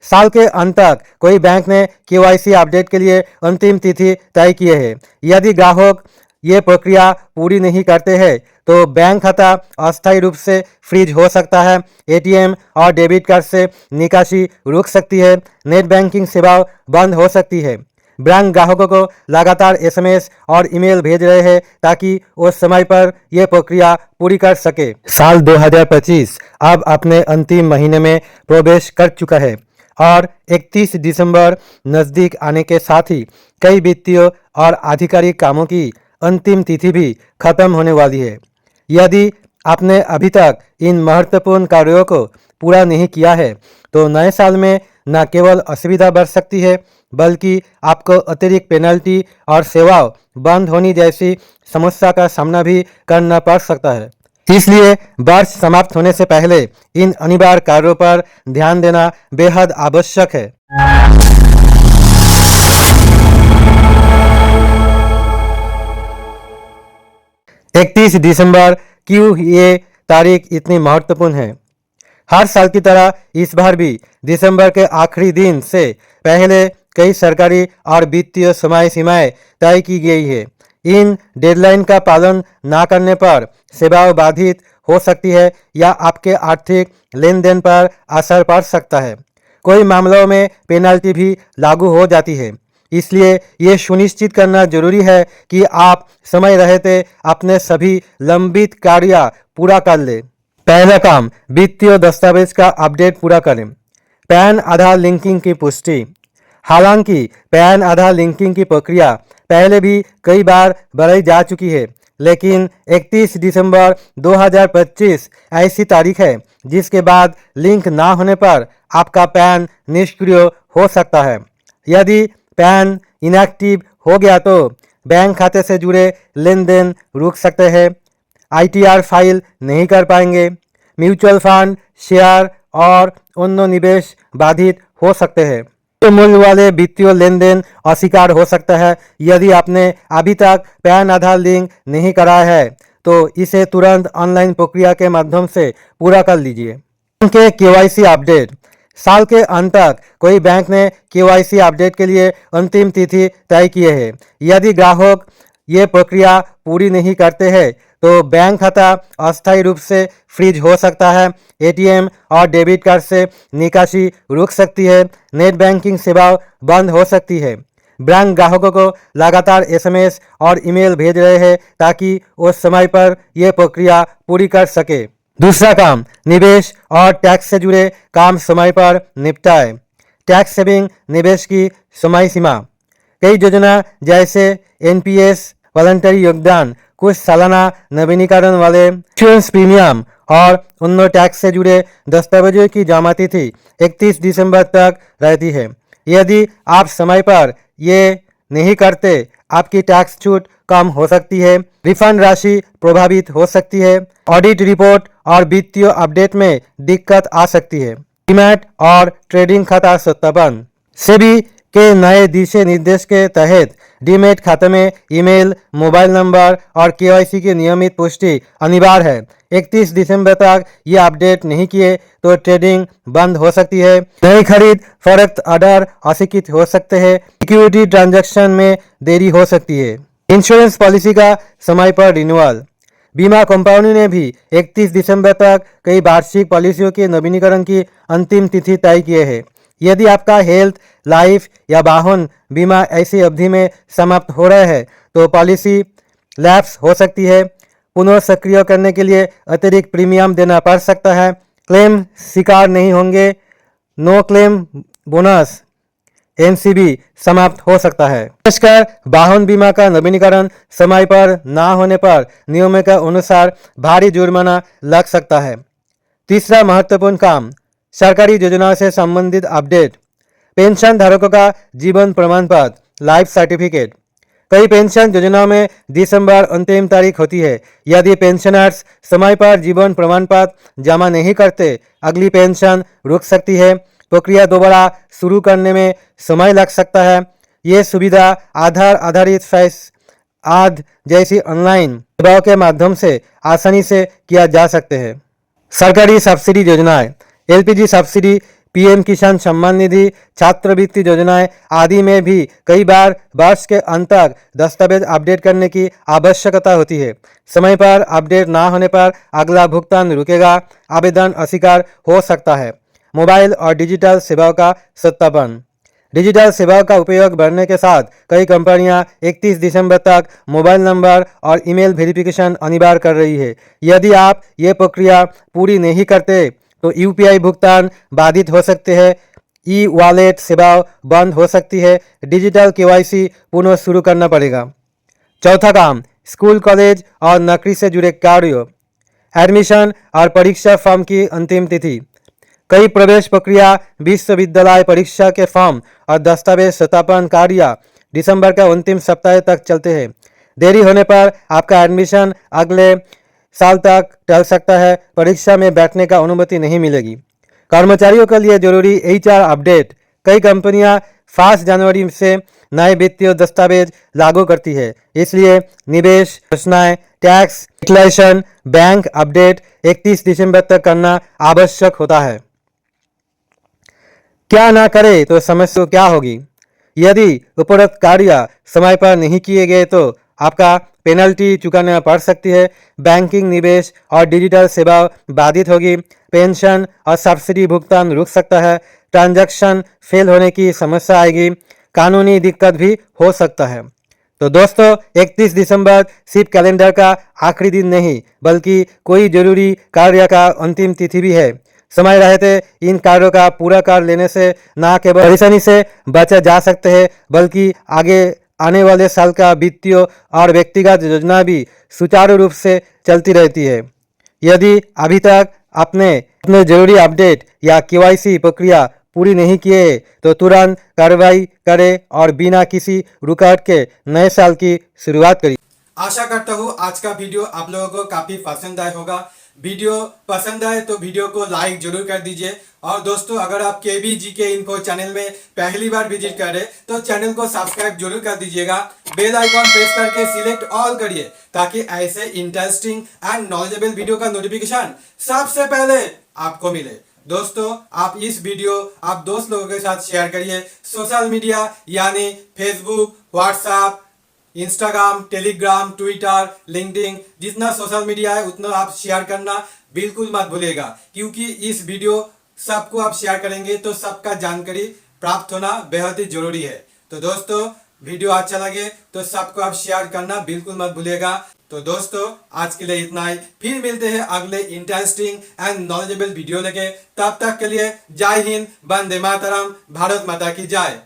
साल के अंत तक कोई बैंक ने केवाईसी अपडेट के लिए अंतिम तिथि तय की है। यदि ग्राहक ये प्रक्रिया पूरी नहीं करते हैं तो बैंक खाता अस्थायी रूप से फ्रीज हो सकता है। एटीएम और डेबिट कार्ड से निकासी रुक सकती है। नेट बैंकिंग सेवाएं बंद हो सकती है। बैंक ग्राहकों को लगातार एसएमएस और ईमेल भेज रहे हैं ताकि वो समय पर यह प्रक्रिया पूरी कर सके। साल 2025 अब अपने अंतिम महीने में प्रवेश कर चुका है और 31 दिसंबर नज़दीक आने के साथ ही कई वित्तीय और आधिकारिक कामों की अंतिम तिथि भी खत्म होने वाली है। यदि आपने अभी तक इन महत्वपूर्ण कार्यों को पूरा नहीं किया है तो नए साल में न केवल असुविधा बढ़ सकती है बल्कि आपको अतिरिक्त पेनल्टी और सेवाओं बंद होने जैसी समस्या का सामना भी करना पड़ सकता है। इसलिए वर्ष समाप्त होने से पहले इन अनिवार्य कार्यों पर ध्यान देना बेहद आवश्यक है। 31 दिसंबर क्यों ये तारीख इतनी महत्वपूर्ण है? हर साल की तरह इस बार भी दिसंबर के आखिरी दिन से पहले कई सरकारी और वित्तीय समय सीमाएं तय की गई है। इन डेडलाइन का पालन न करने पर सेवाएं बाधित हो सकती है या आपके आर्थिक लेन देन पर असर पड़ सकता है। कोई मामलों में पेनल्टी भी लागू हो जाती है। इसलिए ये सुनिश्चित करना जरूरी है कि आप समय रहते अपने सभी लंबित कार्य पूरा कर लें। पहला काम, वित्तीय दस्तावेज का अपडेट पूरा करें। पैन आधार लिंकिंग की पुष्टि। हालांकि पैन आधार लिंकिंग की प्रक्रिया पहले भी कई बार बढ़ाई जा चुकी है, लेकिन 31 दिसंबर 2025 ऐसी तारीख है जिसके बाद लिंक ना होने पर आपका पैन निष्क्रिय हो सकता है। यदि पैन इनएक्टिव हो गया तो बैंक खाते से जुड़े लेन देन रुक सकते हैं, आईटीआर फाइल नहीं कर पाएंगे, म्यूचुअल फंड, शेयर और अन्य निवेश बाधित हो सकते हैं। तो मूल्य वाले वित्तीय लेन देन अस्वीकार हो सकता है। यदि आपने अभी तक पैन आधार लिंक नहीं कराया है तो इसे तुरंत ऑनलाइन प्रक्रिया के माध्यम से पूरा कर लीजिए। के केवाईसी अपडेट। साल के अंत तक कोई बैंक ने केवाईसी अपडेट के लिए अंतिम तिथि तय की है। यदि ग्राहक ये प्रक्रिया पूरी नहीं करते हैं तो बैंक खाता अस्थायी रूप से फ्रीज हो सकता है। एटीएम और डेबिट कार्ड से निकासी रुक सकती है। नेट बैंकिंग सेवाएं बंद हो सकती है। बैंक ग्राहकों को लगातार एसएमएस और ईमेल भेज रहे हैं ताकि वो समय पर यह प्रक्रिया पूरी कर सके। दूसरा काम, निवेश और टैक्स से जुड़े काम समय पर निपटाएं। टैक्स सेविंग निवेश की समय सीमा। कई योजना जैसे एनपीएस, वॉलंटरी योगदान, कुछ सालाना नवीनीकरण वाले इंश्योरेंस प्रीमियम और अन्य टैक्स से जुड़े दस्तावेजों की जमा तिथि 31 दिसंबर तक रहती है। यदि आप समय पर ये नहीं करते, आपकी टैक्स छूट कम हो सकती है, रिफंड राशि प्रभावित हो सकती है, ऑडिट रिपोर्ट और वित्तीय अपडेट में दिक्कत आ सकती है। डीमैट और ट्रेडिंग खाता सत्यापन। सेबी के नए दिशा निर्देश के तहत डीमैट खाते में ईमेल, मोबाइल नंबर और केवाईसी की नियमित पुष्टि अनिवार्य है। 31 दिसंबर तक ये अपडेट नहीं किए तो ट्रेडिंग बंद हो सकती है। नई खरीद फरोख्त ऑर्डर अस्वीकृत हो सकते हैं। सिक्योरिटी ट्रांजैक्शन में देरी हो सकती है। इंश्योरेंस पॉलिसी का समय पर रिन्यूअल। बीमा कंपनी ने भी 31 दिसंबर तक कई वार्षिक पॉलिसियों के नवीनीकरण की अंतिम तिथि तय किए हैं। यदि आपका हेल्थ, लाइफ या वाहन बीमा ऐसी अवधि में समाप्त हो रहा है तो पॉलिसी लैप्स हो सकती है। पुनः सक्रिय करने के लिए अतिरिक्त प्रीमियम देना पड़ सकता है। क्लेम स्वीकार नहीं होंगे। नो क्लेम बोनस एनसीबी समाप्त हो सकता है। खासकर वाहन बीमा का नवीनीकरण समय पर ना होने पर नियमों के अनुसार भारी जुर्माना लग सकता है। तीसरा महत्वपूर्ण काम, सरकारी योजनाओं से संबंधित अपडेट। पेंशन धारकों का जीवन प्रमाण पत्र, लाइफ सर्टिफिकेट। कई पेंशन योजनाओं में दिसंबर अंतिम तारीख होती है। यदि पेंशनर्स समय पर जीवन प्रमाण पत्र जमा नहीं करते, अगली पेंशन रुक सकती है। प्रक्रिया दोबारा शुरू करने में समय लग सकता है। ये सुविधा आधार आधारित फैसआद जैसी ऑनलाइन सेवाओं के माध्यम से आसानी से किया जा सकते हैं। सरकारी सब्सिडी योजनाएं। एलपीजी सब्सिडी पीएम किसान सम्मान निधि, छात्रवृत्ति योजनाएं आदि में भी कई बार वर्ष के अंत तक दस्तावेज अपडेट करने की आवश्यकता होती है। समय पर अपडेट ना होने पर अगला भुगतान रुकेगा, आवेदन अस्वीकार हो सकता है। मोबाइल और डिजिटल सेवाओं का सत्यापन। डिजिटल सेवाओं का उपयोग बढ़ने के साथ कई कंपनियां 31 दिसंबर तक मोबाइल नंबर और ईमेल वेरिफिकेशन अनिवार्य कर रही है। यदि आप ये प्रक्रिया पूरी नहीं करते तो यूपीआई भुगतान बाधित हो सकते हैं, ई वॉलेट सेवाओं बंद हो सकती है, डिजिटल केवाईसी पुनः शुरू करना पड़ेगा। चौथा काम, स्कूल, कॉलेज और नौकरी से जुड़े कार्य। एडमिशन और परीक्षा फॉर्म की अंतिम तिथि। कई प्रवेश प्रक्रिया, विश्वविद्यालय परीक्षा के फॉर्म और दस्तावेज सत्यापन कार्य दिसंबर के अंतिम सप्ताह तक चलते हैं। देरी होने पर आपका एडमिशन अगले साल तक टल सकता है, परीक्षा में बैठने का अनुमति नहीं मिलेगी। कर्मचारियों के लिए जरूरी एचआर अपडेट। कई कंपनियां 5 जनवरी से नए वित्तीय दस्तावेज लागू करती है, इसलिए निवेश योजनाएं, टैक्स डिक्लेरेशन, बैंक अपडेट 31 दिसंबर तक करना आवश्यक होता है। क्या ना करे तो समस्या क्या होगी? यदि उपरोक्त कार्य समय पर नहीं किए गए तो आपका पेनल्टी चुकाना पड़ सकती है। बैंकिंग, निवेश और डिजिटल सेवा बाधित होगी। पेंशन और सब्सिडी भुगतान रुक सकता है। ट्रांजैक्शन फेल होने की समस्या आएगी। कानूनी दिक्कत भी हो सकता है। तो दोस्तों, 31 दिसंबर सिर्फ कैलेंडर का आखिरी दिन नहीं, बल्कि कोई जरूरी कार्य का अंतिम तिथि भी है। समय रहते इन कार्यों का पूरा कर लेने से न केवल परेशानी से बचा जा सकते हैं, बल्कि आगे आने वाले साल का वित्तीय और व्यक्तिगत योजना भी सुचारू रूप से चलती रहती है। यदि अभी तक आपने अपने जरूरी अपडेट या केवाईसी प्रक्रिया पूरी नहीं किए तो तुरंत कार्रवाई करें और बिना किसी रुकावट के नए साल की शुरुआत करिए। आशा करता हूँ आज का वीडियो आप लोगों को काफी पसंद आया होगा। वीडियो पसंद आए तो वीडियो को लाइक जरूर कर दीजिए। और दोस्तों, अगर आप KBGK इन्फो चैनल में पहली बार विजिट करें तो चैनल को सब्सक्राइब जरूर कर दीजिएगा। बेल आइकॉन प्रेस करके सिलेक्ट ऑल करिए ताकि ऐसे इंटरेस्टिंग एंड नॉलेजेबल वीडियो का नोटिफिकेशन सबसे पहले आपको मिले। दोस्तों, आप इस वीडियो आप दोस्त लोगों के साथ शेयर करिए। सोशल मीडिया यानी Facebook, WhatsApp, Instagram, Telegram, Twitter, LinkedIn, जितना सोशल मीडिया है उतना आप शेयर करना बिल्कुल मत भूलिएगा, क्योंकि इस वीडियो सबको आप शेयर करेंगे तो सबका जानकारी प्राप्त होना बेहद ही जरूरी है। तो दोस्तों, वीडियो अच्छा लगे तो सबको आप शेयर करना बिल्कुल मत भूलिएगा। तो दोस्तों, आज के लिए इतना ही। फिर मिलते हैं अगले इंटरेस्टिंग एंड नॉलेजेबल वीडियो लेके। तब तक के लिए जय हिंद, वंदे मातरम, भारत माता की जय।